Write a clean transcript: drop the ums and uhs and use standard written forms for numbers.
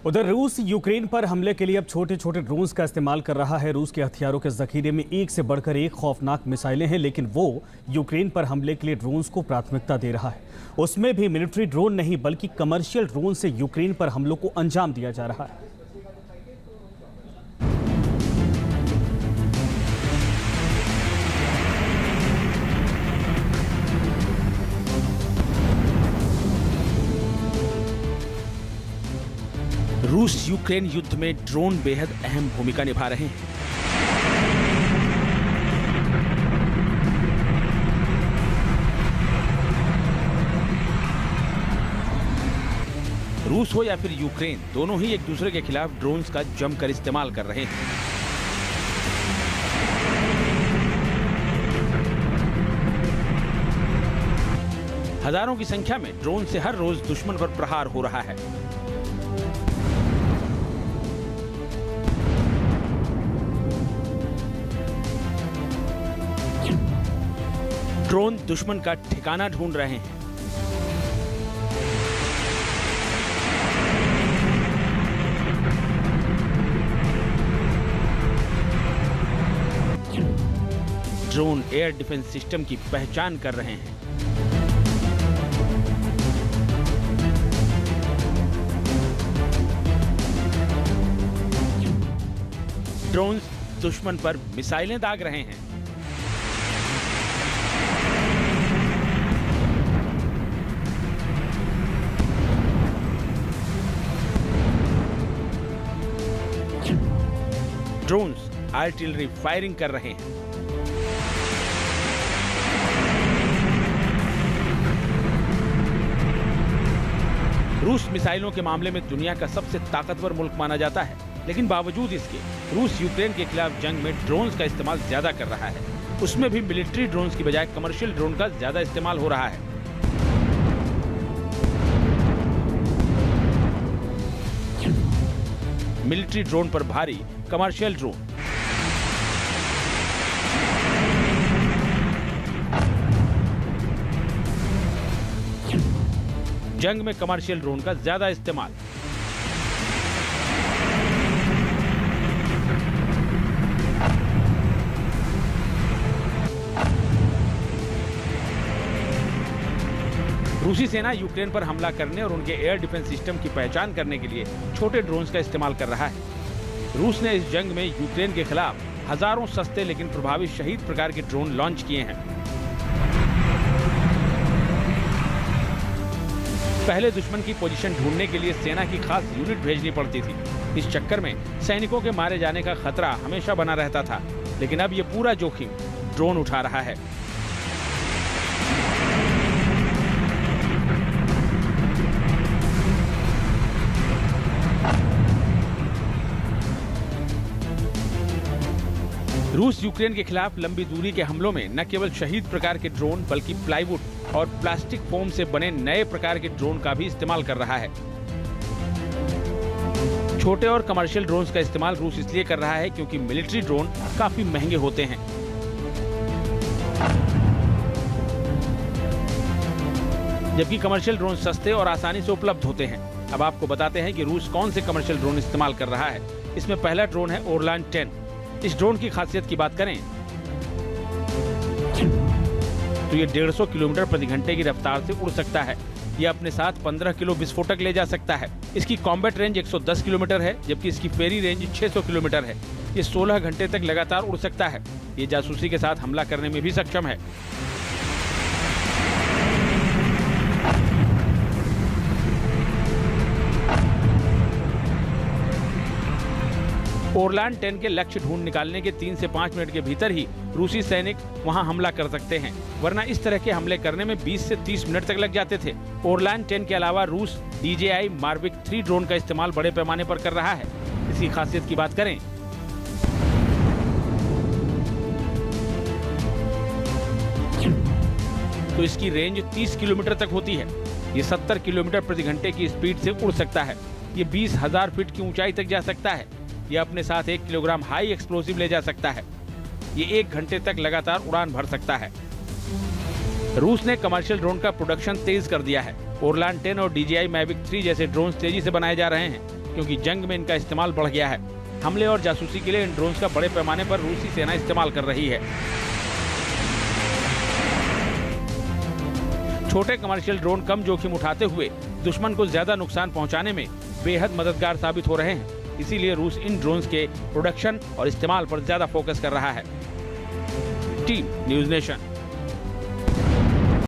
उधर रूस यूक्रेन पर हमले के लिए अब छोटे छोटे ड्रोन्स का इस्तेमाल कर रहा है। रूस के हथियारों के जखीरे में एक से बढ़कर एक खौफनाक मिसाइलें हैं, लेकिन वो यूक्रेन पर हमले के लिए ड्रोन्स को प्राथमिकता दे रहा है। उसमें भी मिलिट्री ड्रोन नहीं बल्कि कमर्शियल ड्रोन से यूक्रेन पर हमलों को अंजाम दिया जा रहा है। रूस यूक्रेन युद्ध में ड्रोन बेहद अहम भूमिका निभा रहे हैं। रूस हो या फिर यूक्रेन, दोनों ही एक दूसरे के खिलाफ ड्रोन्स का जमकर इस्तेमाल कर रहे हैं। हजारों की संख्या में ड्रोन से हर रोज दुश्मन पर प्रहार हो रहा है। ड्रोन दुश्मन का ठिकाना ढूंढ रहे हैं। ड्रोन एयर डिफेंस सिस्टम की पहचान कर रहे हैं। ड्रोन दुश्मन पर मिसाइलें दाग रहे हैं। ड्रोन्स आर्टिलरी फायरिंग कर रहे हैं। रूस मिसाइलों के मामले में दुनिया का सबसे ताकतवर मुल्क माना जाता है, लेकिन बावजूद इसके रूस यूक्रेन के खिलाफ जंग में ड्रोन्स का इस्तेमाल ज्यादा कर रहा है। उसमें भी मिलिट्री ड्रोन्स की बजाय कमर्शियल ड्रोन का ज्यादा इस्तेमाल हो रहा है। मिलिट्री ड्रोन पर भारी कमर्शियल ड्रोन। जंग में कमर्शियल ड्रोन का ज्यादा इस्तेमाल। रूसी सेना यूक्रेन पर हमला करने और उनके एयर डिफेंस सिस्टम की पहचान करने के लिए छोटे ड्रोन्स का इस्तेमाल कर रहा है। रूस ने इस जंग में यूक्रेन के खिलाफ हजारों सस्ते लेकिन प्रभावी शहीद प्रकार के ड्रोन लॉन्च किए हैं। पहले दुश्मन की पोजीशन ढूंढने के लिए सेना की खास यूनिट भेजनी पड़ती थी। इस चक्कर में सैनिकों के मारे जाने का खतरा हमेशा बना रहता था, लेकिन अब ये पूरा जोखिम ड्रोन उठा रहा है। रूस यूक्रेन के खिलाफ लंबी दूरी के हमलों में न केवल शहीद प्रकार के ड्रोन बल्कि प्लाईवुड और प्लास्टिक फोम से बने नए प्रकार के ड्रोन का भी इस्तेमाल कर रहा है। छोटे और कमर्शियल ड्रोन्स का इस्तेमाल रूस इसलिए कर रहा है क्योंकि मिलिट्री ड्रोन काफी महंगे होते हैं। जबकि कमर्शियल ड्रोन सस्ते और आसानी से उपलब्ध होते हैं। अब आपको बताते हैं कि रूस कौन से कमर्शियल ड्रोन इस्तेमाल कर रहा है। इसमें पहला ड्रोन है ओरलान 10। इस ड्रोन की खासियत की बात करें तो ये 150 किलोमीटर प्रति घंटे की रफ्तार से उड़ सकता है। यह अपने साथ 15 किलो विस्फोटक ले जा सकता है। इसकी कॉम्बैट रेंज 110 किलोमीटर है, जबकि इसकी फेरी रेंज 600 किलोमीटर है। ये 16 घंटे तक लगातार उड़ सकता है। ये जासूसी के साथ हमला करने में भी सक्षम है। ओरलान 10 के लक्ष्य ढूंढ निकालने के 3 से 5 मिनट के भीतर ही रूसी सैनिक वहां हमला कर सकते हैं, वरना इस तरह के हमले करने में 20 से 30 मिनट तक लग जाते थे। ओरलान 10 के अलावा रूस DJI Mavic 3 ड्रोन का इस्तेमाल बड़े पैमाने पर कर रहा है। इसकी खासियत की बात करें तो इसकी रेंज 30 किलोमीटर तक होती है। ये 70 किलोमीटर प्रति घंटे की स्पीड से उड़ सकता है। ये 20,000 फीट की ऊंचाई तक जा सकता है। यह अपने साथ 1 किलोग्राम हाई एक्सप्लोसिव ले जा सकता है। ये 1 घंटे तक लगातार उड़ान भर सकता है। रूस ने कमर्शियल ड्रोन का प्रोडक्शन तेज कर दिया है। ओरलान 10 और DJI Mavic 3 जैसे ड्रोन तेजी से बनाए जा रहे हैं। क्योंकि जंग में इनका इस्तेमाल बढ़ गया है। हमले और जासूसी के लिए इन ड्रोन्स का बड़े पैमाने पर रूसी सेना इस्तेमाल कर रही है। छोटे कमर्शियल ड्रोन कम जोखिम उठाते हुए दुश्मन को ज्यादा नुकसान पहुंचाने में बेहद मददगार साबित हो रहे हैं। इसीलिए रूस इन ड्रोन्स के प्रोडक्शन और इस्तेमाल पर ज्यादा फोकस कर रहा है। Team news nation.